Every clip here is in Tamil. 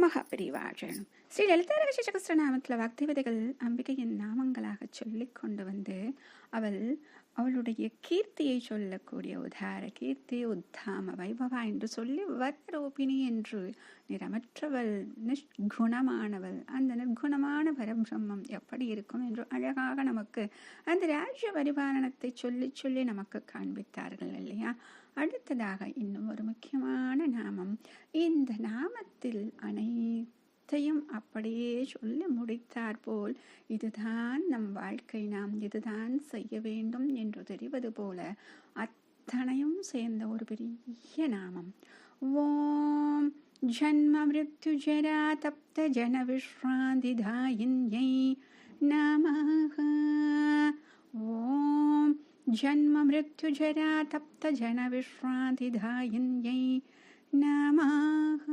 மகாபெரிவாழனும் ஸ்ரீ லலிதா ரகசிய நாமத்தில் வாக்தேவதைகள் அம்பிகையின் நாமங்களாக சொல்லிக் கொண்டு வந்து அவளுடைய கீர்த்தியை சொல்லக்கூடிய உதார கீர்த்தி உத்தாம வைபவா என்று சொல்லி வர்ணரூபிணி என்று நிறமற்றவள் நிஷ்குணமானவள், அந்த நிர்குணமான பரபிரம்மம் எப்படி இருக்கும் என்று அழகாக நமக்கு அந்த ராஜ்ய பரிபாலனத்தை சொல்லி சொல்லி நமக்கு காண்பித்தார்கள் இல்லையா. அடுத்ததாக இன்னும் ஒரு முக்கியமான நாமம். இந்த நாமத்தில் அனைத்தையும் அப்படியே சொல்லி முடித்தார் போல் இதுதான் நம் வாழ்க்கை, நாம் இதுதான் செய்ய வேண்டும் என்று தெரிவது போல அத்தனையும் சேர்ந்த ஒரு பெரிய நாமம். ஓம் ஜன்ம மிருத்யு ஜரா தப்த ஜன விஸ்ராந்திதாயின்யை நமஹ. ஓம் ஜன்ம மிருத்யு ஜரா தப்த ஜன விஸ்ராந்திதாயின்யை நமஹ.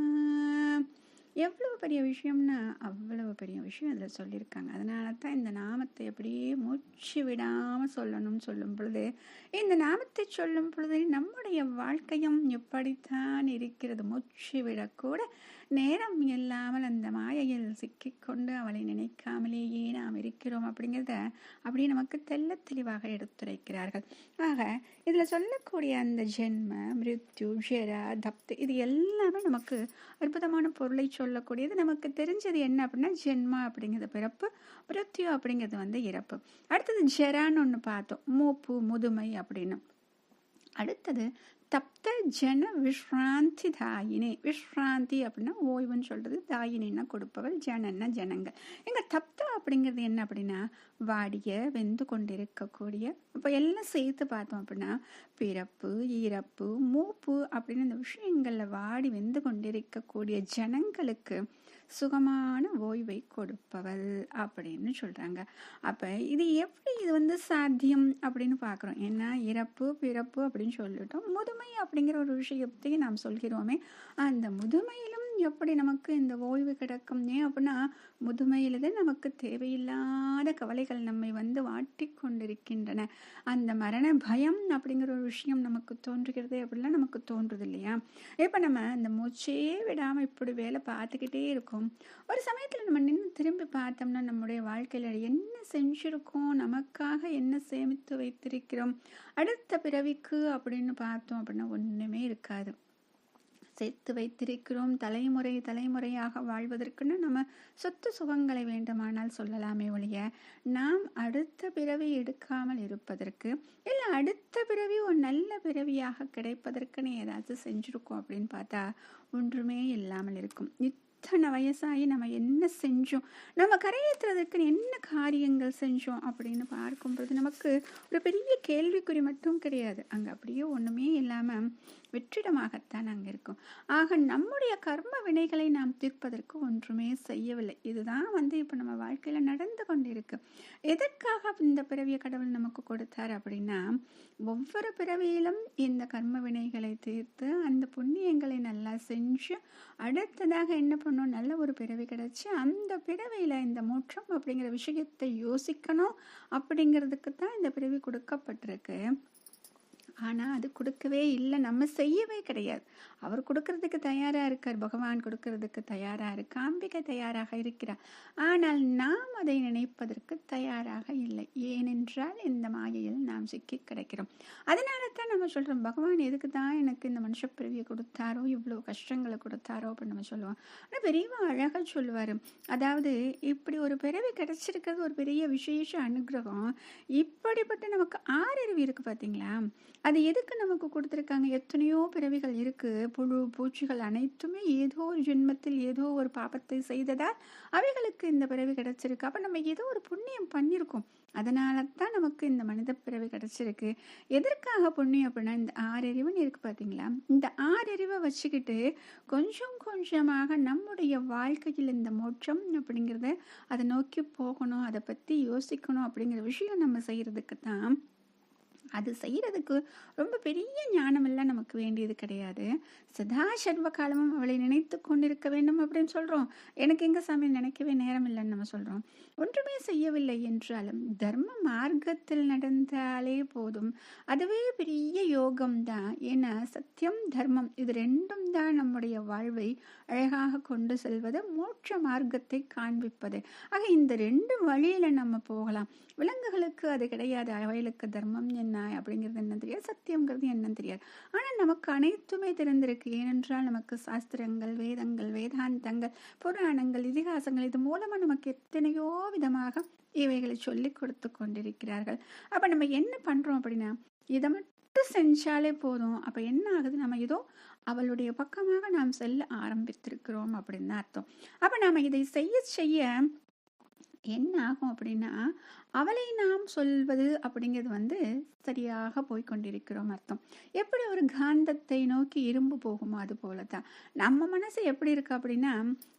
எவ்வளவு பெரிய விஷயம்னா அவ்வளவு பெரிய விஷயம் இதில் சொல்லியிருக்காங்க. அதனால தான் இந்த நாமத்தை அப்படியே மூச்சு விடாமல் சொல்லணும்னு சொல்லும் பொழுது, இந்த நாமத்தை சொல்லும் பொழுது நம்முடைய வாழ்க்கையும் எப்படித்தான் இருக்கிறது. மூச்சு விடக்கூட நேரம் இல்லாமல் அந்த மாயையில் சிக்கிக்கொண்டு அவளை நினைக்காமலேயே நாம் இருக்கிறோம் அப்படிங்கிறத அப்படியே நமக்கு தெல்ல தெளிவாக எடுத்துரைக்கிறார்கள். ஆக இதில் சொல்லக்கூடிய அந்த ஜென்ம மிருத்யு ஜரா தப்து இது எல்லாமே நமக்கு அற்புதமான பொருளை சொல்லக்கூடியது. நமக்கு தெரிஞ்சது என்ன அப்படின்னா, ஜென்மா அப்படிங்கிறது பிறப்பு, மிருத்யு அப்படிங்கிறது இறப்பு. அடுத்தது ஜரான்னு ஒன்று பார்த்தோம், மூப்பு முதுமை அப்படின்னு. அடுத்தது தப்த ஜன விஸ்ராந்தி தாயினி. விஸ்ராந்தி அப்படின்னா ஓய்வுன்னு சொல்றது, தாயினா கொடுப்பவள், ஜனன்னா ஜனங்கள். எங்க தப்தா அப்படிங்கிறது என்ன அப்படின்னா வாடிய வெந்து கொண்டிருக்கக்கூடிய. இப்போ எல்லாம் சேர்த்து பார்த்தோம் அப்படின்னா பிறப்பு இறப்பு மூப்பு அப்படின்னு இந்த விஷயங்கள்ல வாடி வெந்து கொண்டிருக்கக்கூடிய ஜனங்களுக்கு சுகமான ஓய்வை கொடுப்பவள் அப்படின்னு சொல்றாங்க. அப்ப இது எப்படி இது சாத்தியம் அப்படின்னு பார்க்குறோம். ஏன்னா இறப்பு பிறப்பு அப்படின்னு சொல்லிட்டோம், முதுமை அப்படிங்கிற ஒரு விஷயத்தையும் நாம் சொல்கிறோமே, அந்த முதுமையிலும் எப்படி நமக்கு இந்த ஓய்வு கிடைக்கும்? ஏன் அப்படின்னா முதுமையில்தான் நமக்கு தேவையில்லாத கவலைகள் நம்மை வாட்டி கொண்டிருக்கின்றன. அந்த மரண பயம் அப்படிங்கிற ஒரு விஷயம் நமக்கு தோன்றுகிறது அப்படிலாம் நமக்கு தோன்றுது இல்லையா. இப்போ நம்ம இந்த மூச்சே விடாமல் இப்படி வேலை பார்த்துக்கிட்டே இருக்கோம். ஒரு சமயத்தில் நம்ம நின்று திரும்பி பார்த்தோம்னா நம்முடைய வாழ்க்கையில் என்ன செஞ்சுருக்கோம், நமக்காக என்ன சேமித்து வைத்திருக்கிறோம் அடுத்த பிறவிக்கு அப்படின்னு பார்த்தோம் அப்படின்னா ஒன்றுமே இருக்காது. சேர்த்து வைத்திருக்கிறோம் தலைமுறை தலைமுறையாக வாழ்வதற்குன்னு நம்ம சொத்து சுகங்களை வேண்டுமானால் சொல்லலாமே ஒழிய, நாம் அடுத்த பிறவி எடுக்காமல் இருப்பதற்கு இல்லை அடுத்த பிறவி ஒரு நல்ல பிறவியாக கிடைப்பதற்குன்னு ஏதாச்சும் செஞ்சுருக்கோம் அப்படின்னு பார்த்தா ஒன்றுமே இல்லாமல் இருக்கும். இத்தனை வயசாகி நம்ம என்ன செஞ்சோம், நம்ம கரையேற்றுறதுக்கு என்ன காரியங்கள் செஞ்சோம் அப்படின்னு பார்க்கும்போது நமக்கு ஒரு பெரிய கேள்விக்குறி மட்டும் கிடையாது, அங்கே அப்படியே ஒன்றுமே இல்லாமல் வெற்றிடமாகத்தான் அங்கே இருக்கும். ஆக நம்முடைய கர்ம வினைகளை நாம் தீர்ப்பதற்கு ஒன்றுமே செய்யவில்லை. இதுதான் இப்போ நம்ம வாழ்க்கையில் நடந்து கொண்டு இருக்கு. எதற்காக இந்த பிறவியை கடவுள் நமக்கு கொடுத்தார் அப்படின்னா, ஒவ்வொரு பிறவியிலும் இந்த கர்ம வினைகளை தீர்த்து அந்த புண்ணியங்களை நல்லா செஞ்சு அடுத்ததாக என்ன பண்ணணும், நல்ல ஒரு பிறவி கிடைச்சி அந்த பிறவியில் இந்த மோட்சம் அப்படிங்கிற விஷயத்தை யோசிக்கணும் அப்படிங்கிறதுக்கு தான் இந்த பிறவி கொடுக்கப்பட்டிருக்கு. ஆனால் அது கொடுக்கவே இல்லை, நம்ம செய்யவே கிடையாது. அவர் கொடுக்கறதுக்கு தயாராக இருக்கார், பகவான் கொடுக்கறதுக்கு தயாராக இருக்கு, அம்பிகை தயாராக இருக்கிறார். ஆனால் நாம் அதை நினைப்பதற்கு தயாராக இல்லை. ஏனென்றால் இந்த மாயையில் நாம் சிக்கி கிடைக்கிறோம். அதனால தான் நம்ம சொல்கிறோம், பகவான் எதுக்கு தான் எனக்கு இந்த மனுஷ பிறவியை கொடுத்தாரோ, இவ்வளோ கஷ்டங்களை கொடுத்தாரோ அப்படின்னு நம்ம சொல்லுவோம். ஆனால் பெரியவா அழகாக சொல்லுவார், அதாவது இப்படி ஒரு பிறவி கிடைச்சிருக்கிறது ஒரு பெரிய விசேஷ அனுகிரகம். இப்படிப்பட்ட நமக்கு ஆறறிவு இருக்குது பார்த்தீங்களா, அது எதுக்கு நமக்கு கொடுத்துருக்காங்க? எத்தனையோ பிறவிகள் இருக்கு, புழு பூச்சிகள் அனைத்துமே ஏதோ ஒரு ஜென்மத்தில் ஏதோ ஒரு பாபத்தை செய்ததால் அவைகளுக்கு இந்த பிறவி கிடைச்சிருக்கு. அப்போ நம்ம ஏதோ ஒரு புண்ணியம் பண்ணியிருக்கோம், அதனால தான் நமக்கு இந்த மனித பிறவி கிடைச்சிருக்கு. எதற்காக புண்ணியம் அப்படின்னா இந்த ஆறறிவுன்னு இருக்கு பார்த்தீங்களா, இந்த ஆறறிவை வச்சுக்கிட்டு கொஞ்சம் கொஞ்சமாக நம்முடைய வாழ்க்கையில் இந்த மோட்சம் அப்படிங்கிறத அதை நோக்கி போகணும், அதை பற்றி யோசிக்கணும் அப்படிங்கிற விஷயம் நம்ம செய்கிறதுக்கு தான் அது செய்யறதுக்கு ரொம்ப பெரிய ஞானமெல்லாம் நமக்கு வேண்டியது கிடையாது. சதா சர்வ காலமும் அவளை நினைத்து கொண்டிருக்க வேண்டும் அப்படின்னு சொல்றோம். எனக்கு எங்க சாமி நினைக்கவே நேரம் இல்லைன்னு நம்ம சொல்றோம். ஒன்றுமே செய்யவில்லை என்றாலும் தர்ம மார்க்கத்தில் நடந்தாலே போதும். அதுவே பெரிய யோகம் தான். ஏன்னா சத்தியம் தர்மம் இது ரெண்டும் தான் நம்முடைய வாழ்வை அழகாக கொண்டு செல்வது, மோட்ச மார்க்கத்தை காண்பிப்பது. ஆக இந்த ரெண்டு வழியில நம்ம போகலாம். விலங்குகளுக்கு அது கிடையாது. அவைகளுக்கு தர்மம் என்ன அப்படிங்கிறது என்ன தெரியாது, சத்தியம்ங்கிறது என்னன்னு தெரியாது. ஆனால் நமக்கு அனைத்துமே தெரிந்திருக்கு. ஏனென்றால் நமக்கு சாஸ்திரங்கள், வேதங்கள், வேதாந்தங்கள், புராணங்கள், இதிகாசங்கள் இது மூலமாக நமக்கு எத்தனையோ விதமாக இவைகளை சொல்லி கொடுத்து கொண்டிருக்கிறார்கள். அப்போ நம்ம என்ன பண்ணுறோம் அப்படின்னா, இதை மட்டும் செஞ்சாலே போதும். அப்போ என்ன ஆகுது, நம்ம ஏதோ அவளுடைய பக்கமாக நாம் செல்ல ஆரம்பித்திருக்கிறோம் அப்படின்னு தான் அர்த்தம். அப்போ நாம் இதை செய்ய செய்ய என்ன ஆகும் அப்படின்னா, அவளை நாம் சொல்வது அப்படிங்கிறது சரியாக போய்கொண்டிருக்கிறோம் அர்த்தம். எப்படி ஒரு காந்தத்தை நோக்கி இரும்பு போகுமோ அது போல தான் நம்ம மனசு எப்படி இருக்கு அப்படின்னா,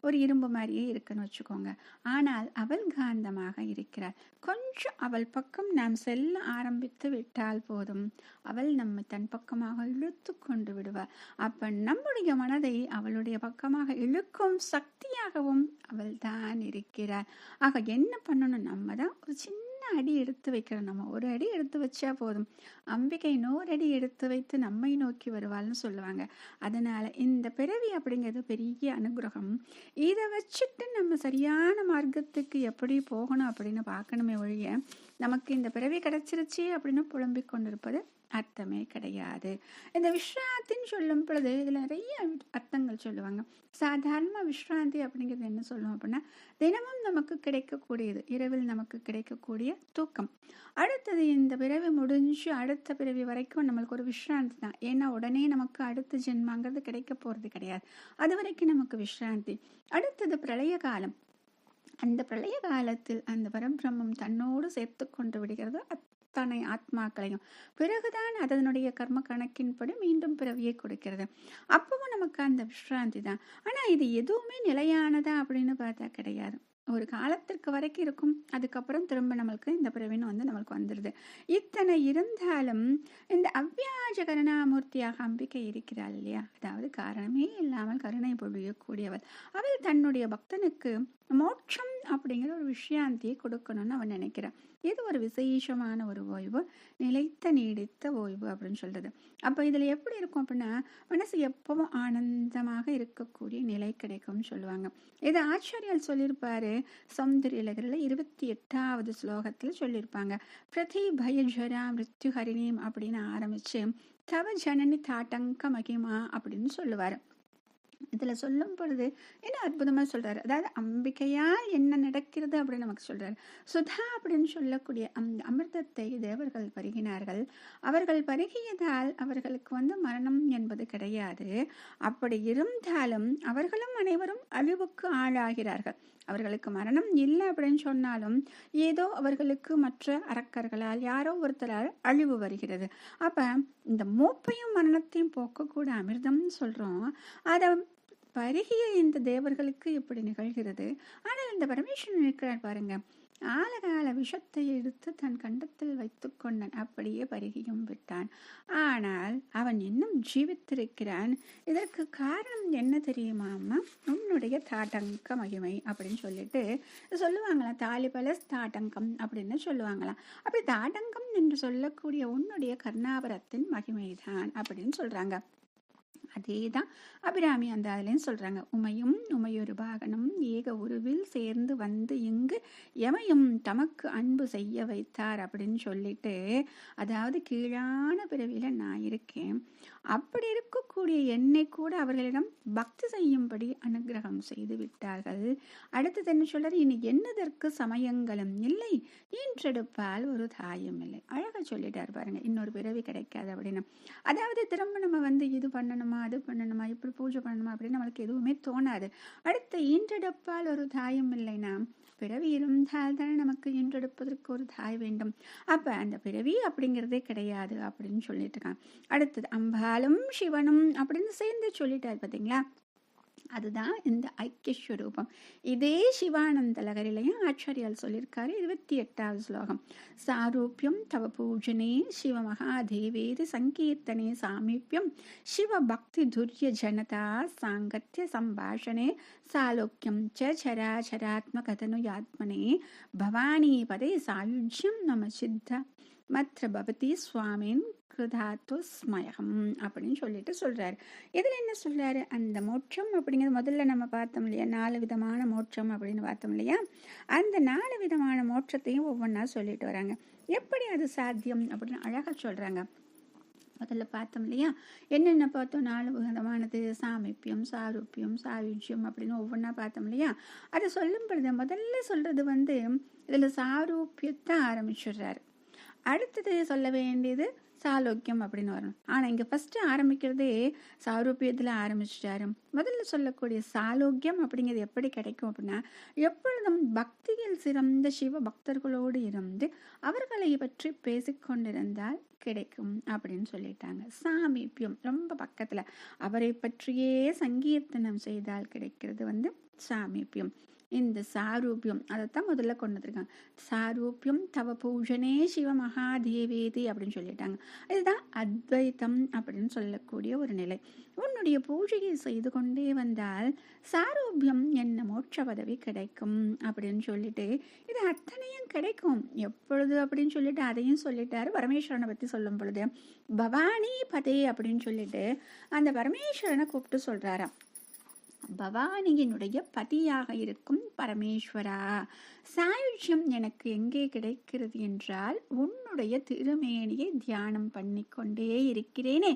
ஒரு இரும்பு மாதிரியே இருக்குன்னு வச்சுக்கோங்க. ஆனால் அவள் காந்தமாக இருக்கிறாள். கொஞ்சம் அவள் பக்கம் நாம் செல்ல ஆரம்பித்து விட்டால் போதும், அவள் நம்ம தன் பக்கமாக இழுத்து கொண்டு விடுவாள். அப்ப நம்முடைய மனதை அவளுடைய பக்கமாக இழுக்கும் சக்தியாகவும் அவள் தான் இருக்கிறாள். ஆக என்ன பண்ணணும், நம்ம தான் ஒரு சின்ன அடி எடுத்து வைக்கிறோம். நம்ம ஒரு அடி எடுத்து வச்சா போதும், அம்பிகை 100 அடி எடுத்து வைத்து நம்மை நோக்கி வருவாள்னு சொல்லுவாங்க. அதனால இந்த பிறவி அப்படிங்கிறது பெரிய அனுகிரகம். இதை வச்சுட்டு நம்ம சரியான மார்க்கத்துக்கு எப்படி போகணும் அப்படின்னு பார்க்கணுமே ஒழிய, நமக்கு இந்த பிறவி கிடைச்சிருச்சு அப்படின்னு புலம்பிக் கொண்டிருப்பது அர்த்தமே கிடையாது. இந்த விஸ்ராந்தின்னு சொல்லும் பொழுது இதுல நிறைய அர்த்தங்கள் சொல்லுவாங்க. சாதாரண விஸ்ராந்தி அப்படிங்கிறது என்ன சொல்லுவோம் அப்படின்னா, தினமும் நமக்கு கிடைக்கக்கூடியது, இரவில் நமக்கு கிடைக்கக்கூடிய தூக்கம். அடுத்தது இந்த பிறவி முடிஞ்சு அடுத்த பிறவி வரைக்கும் நம்மளுக்கு ஒரு விஸ்ராந்தி தான். ஏன்னா உடனே நமக்கு அடுத்த ஜென்மாங்கிறது கிடைக்க போறது கிடையாது. அது வரைக்கும் நமக்கு விஸ்ராந்தி. அடுத்தது பிரளய காலம். அந்த பிரளய காலத்தில் அந்த பரபிரம்மம் தன்னோடு சேர்த்து கொண்டு விடுகிறது அத்தனை ஆத்மாக்களையும். பிறகுதான் அதனுடைய கர்ம கணக்கின்படி மீண்டும் பிறவியை கொடுக்கிறது. அப்பவும் நமக்கு அந்த விஸ்ராந்தி தான். ஆனா இது எதுவுமே நிலையானதா அப்படின்னு பார்த்தா கிடையாது. ஒரு காலத்திற்கு வரைக்கும் இருக்கும், அதுக்கப்புறம் திரும்ப நம்மளுக்கு இந்த பிறவின்னு நம்மளுக்கு வந்துடுது. இத்தனை இருந்தாலும் இந்த அவ்வியாஜ கருணாமூர்த்தியாக அம்பிகை இருக்கிறாள் இல்லையா, அதாவது காரணமே இல்லாமல் கருணை பொழியக்கூடியவள். அவள் தன்னுடைய பக்தனுக்கு மோட்சம் அப்படிங்கிற ஒரு விஷயாந்தியை கொடுக்கணும்னு அவன் நினைக்கிறான். இது ஒரு விசேஷமான ஒரு ஓய்வு, நிலைத்த நீடித்த ஓய்வு அப்படின்னு சொல்றது. அப்ப இதுல எப்படி இருக்கும் அப்படின்னா, மனசு எப்பவும் ஆனந்தமாக இருக்கக்கூடிய நிலை கிடைக்கும்னு சொல்லுவாங்க. இது ஆச்சாரியால் சொல்லியிருப்பாரு. சௌந்தர்யலகரில் 28வது ஸ்லோகத்துல சொல்லியிருப்பாங்க. பிரதி பயஜரா மிருத்யு ஹரிணீம் அப்படின்னு ஆரம்பிச்சு தவ ஜனனி தாட்டங்க மகிமா அப்படின்னு சொல்லுவாரு. இதுல சொல்லும் பொழுது என்ன அற்புதமா சொல்றாரு. அதாவது அம்பிகையால் என்ன நடக்கிறது அப்படின்னு நமக்கு சொல்றாரு. சுதா அப்படின்னு சொல்லக்கூடிய அந்த அமிர்தத்தை தேவர்கள் பருகினார்கள். அவர்கள் பருகியதால் அவர்களுக்கு மரணம் என்பது கிடையாது. அப்படி இருந்தாலும் அவர்களும் அனைவரும் அழிவுக்கு ஆளாகிறார்கள். அவர்களுக்கு மரணம் இல்லை அப்படின்னு சொன்னாலும் ஏதோ அவர்களுக்கு மற்ற அரக்கர்களால் யாரோ ஒருத்தரால் அழிவு வருகிறது. அப்ப இந்த மூப்பையும் மரணத்தையும் போக்கக்கூட அமிர்தம்னு சொல்றோம். அதை பருகிய இந்த தேவர்களுக்கு இப்படி நிகழ்கிறது. ஆனால் இந்த பரமேஸ்வரன் இருக்கிறார் பாருங்க, ஆலகால விஷத்தை எடுத்து தன் கண்டத்தில் வைத்து கொண்டான், அப்படியே பருகியும் விட்டான். ஆனால் அவன் இன்னும் ஜீவித்திருக்கிறான். இதற்கு காரணம் என்ன தெரியுமாம்மா? உன்னுடைய தாட்டங்க மகிமை அப்படின்னு சொல்லிட்டு சொல்லுவாங்களாம். தாலிபல தாட்டங்கம் அப்படின்னு சொல்லுவாங்களாம். அப்படி தாட்டங்கம் என்று சொல்லக்கூடிய உன்னுடைய கர்ணாபரத்தின் மகிமைதான் அப்படின்னு சொல்றாங்க. அதே தான் அபிராமி அந்த அதுலேயும் சொல்றாங்க. உமையும் உமையொரு பாகனும் ஏக உருவில் சேர்ந்து இங்கு எமையும் தமக்கு அன்பு செய்ய வைத்தார் அப்படின்னு சொல்லிட்டு, அதாவது கீழான பிறவில நான் இருக்கேன், அப்படி இருக்கக்கூடிய என்னை கூட அவர்களிடம் பக்தி செய்யும்படி அனுகிரகம் செய்து விட்டார்கள். அடுத்தது என்ன சொல்றாரு, இனி என்னதற்கு சமயங்களும் இல்லை, ஈன்றெடுப்பால் ஒரு தாயும் இல்லை. அழகா சொல்லிட்டாரு பாருங்க, இன்னொரு பிறவி கிடைக்காது அப்படின்னு. அதாவது திரும்ப நம்ம இது பண்ணணுமா அது பண்ணணுமா இப்படி பூஜை பண்ணணுமா அப்படின்னு நம்மளுக்கு எதுவுமே தோணாது. அடுத்து ஈன்றெடுப்பால் ஒரு தாயும் இல்லைன்னா, பிறவி இருந்தால் தானே நமக்கு ஈன்றெடுப்பதற்கு ஒரு தாய் வேண்டும். அப்ப அந்த பிறவி அப்படிங்கிறதே கிடையாது அப்படின்னு சொல்லிட்டு இருக்கான். அடுத்தது அம்பாலும் சிவனும் அப்படின்னு சேர்ந்து சொல்லிட்டாரு பார்த்தீங்களா. அதுதான் இந்த ஐக்கியஸ்வரூபம். இதே சிவானந்த லகரிலையும் ஆச்சாரியால் சொல்லியிருக்காரு 28வது ஸ்லோகம். சாரூபியம் தவ பூஜனே சிவ மகாதேவேதி சங்கீர்த்தனே சாமீபியம் சிவ பக்தி துரிய ஜனதா சாங்கத்ய சம்பாஷணே சாலோக்கியம் ச சராச்சராத்மகதனு யாத்மனே பவானி பதே சாயுஜ்யம் நம சித்த மற்ற பவதி சுவாமின் கிருதாத்து ஸ்மயம் அப்படின்னு சொல்லிட்டு சொல்றாரு. இதில் என்ன சொல்றாரு? அந்த மோட்சம் அப்படிங்கிறது முதல்ல நம்ம பார்த்தோம் இல்லையா, 4 விதமான மோட்சம் அப்படின்னு பார்த்தோம் இல்லையா. அந்த 4 விதமான மோட்சத்தையும் ஒவ்வொன்றா சொல்லிட்டு வராங்க. எப்படி அது சாத்தியம் அப்படின்னு அழகா சொல்றாங்க. முதல்ல பார்த்தோம் இல்லையா, என்னென்ன பார்த்தோம்? 4 விதமானது, சாமீபியம், சாரூபியம், சாயுஜ்யம் அப்படின்னு ஒவ்வொன்றா பார்த்தோம் இல்லையா. அதை சொல்லும் பொழுது முதல்ல சொல்றது இதில் சாரூபியத்தை ஆரம்பிச்சிடுறாரு. அடுத்தது சொல்ல வேண்டியது சாலோக்கியம் அப்படின்னு வரணும். ஆனால் இங்கே ஃபஸ்ட்டு ஆரம்பிக்கிறதே சாரூபியத்தில் ஆரம்பிச்சிட்டாரு. முதல்ல சொல்லக்கூடிய சாலோக்கியம் அப்படிங்கிறது எப்படி கிடைக்கும் அப்படின்னா, எப்பொழுதும் பக்தியில் சிறந்த சிவ பக்தர்களோடு இருந்து அவர்களை பற்றி பேசிக்கொண்டிருந்தால் கிடைக்கும் அப்படின்னு சொல்லிட்டாங்க. சாமீபியம் ரொம்ப பக்கத்தில் அவரை பற்றியே சங்கீர்த்தனம் செய்தால் கிடைக்கிறது சாமீபியம். இந்த சாரூபியம் அதைத்தான் முதல்ல கொண்டு வந்திருக்காங்க. சாரூபியம் தவ பூஜனே சிவ மகாதேவேதி அப்படின்னு சொல்லிட்டாங்க. இதுதான் அத்வைத்தம் அப்படின்னு சொல்லக்கூடிய ஒரு நிலை. உன்னுடைய பூஜையை செய்து கொண்டே வந்தால் சாரூபியம் என்ன மோட்ச பதவி கிடைக்கும் அப்படின்னு சொல்லிட்டு இது அத்தனையும் கிடைக்கும் எப்பொழுது அப்படின்னு சொல்லிட்டு அதையும் சொல்லிட்டாரு. பரமேஸ்வரனை பற்றி சொல்லும் பொழுது பவானி பதே அப்படின்னு சொல்லிட்டு அந்த பரமேஸ்வரனை கூப்பிட்டு சொல்றாராம். பவானியினுடைய பதியாக இருக்கும் பரமேஸ்வரா, சாயுஜ்யம் எனக்கு எங்கே கிடைக்கிறது என்றால் உன்னுடைய திருமேனியை தியானம் பண்ணிக்கொண்டே இருக்கிறேனே,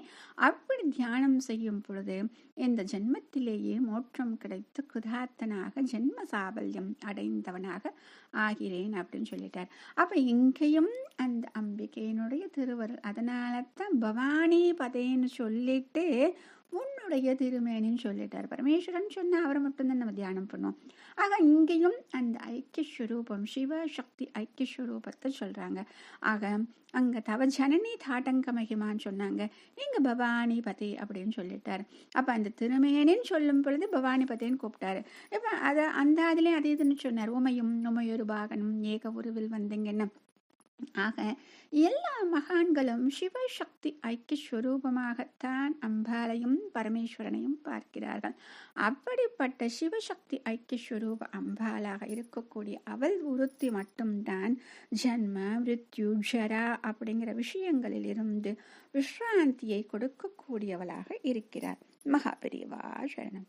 அப்படி தியானம் செய்யும் பொழுது இந்த ஜென்மத்திலேயே மோட்சம் கிடைத்து கிருதார்த்தனாக ஜென்ம சாபல்யம் அடைந்தவனாக ஆகிறேன் அப்படின்னு சொல்லிட்டார். அப்ப இங்கேயும் அந்த அம்பிகையினுடைய திருவருள், அதனால தான் பவானி பதேன்னு சொல்லிட்டு உன்னுடைய திருமேனின்னு சொல்லிட்டார். பரமேஸ்வரன் சொன்னா அவரை மட்டும்தான் நம்ம தியானம் பண்ணுவோம். ஆக இங்கேயும் அந்த ஐக்கியஸ்வரூபம் சிவ சக்தி ஐக்கியஸ்வரூபத்தை சொல்றாங்க. ஆக அங்க தவ ஜனனி தாட்டங்க மகிமான்னு சொன்னாங்க, இங்க பவானி பதே அப்படின்னு சொல்லிட்டாரு. அப்ப அந்த திருமேனின்னு சொல்லும் பொழுது பவானி பதேன்னு கூப்பிட்டாரு. இப்ப அதை அந்த அதுலேயும் அதே இதுன்னு சொன்னார். உமையொரு பாகனும் ஏக உருவில் வந்தீங்கன்னா. ஆக எல்லா மகான்களும் சிவசக்தி ஐக்கியஸ்வரூபமாகத்தான் அம்பாலையும் பரமேஸ்வரனையும் பார்க்கிறார்கள். அப்படிப்பட்ட சிவசக்தி ஐக்கியஸ்வரூப அம்பாலாக இருக்கக்கூடிய அவள் ஒருத்தி மட்டும்தான் ஜன்ம மிருத்யு ஜரா அப்படிங்கிற விஷயங்களில் இருந்து விஸ்ராந்தியை கொடுக்கக்கூடியவளாக இருக்கிறார். மகாபெரிவா சரணம்.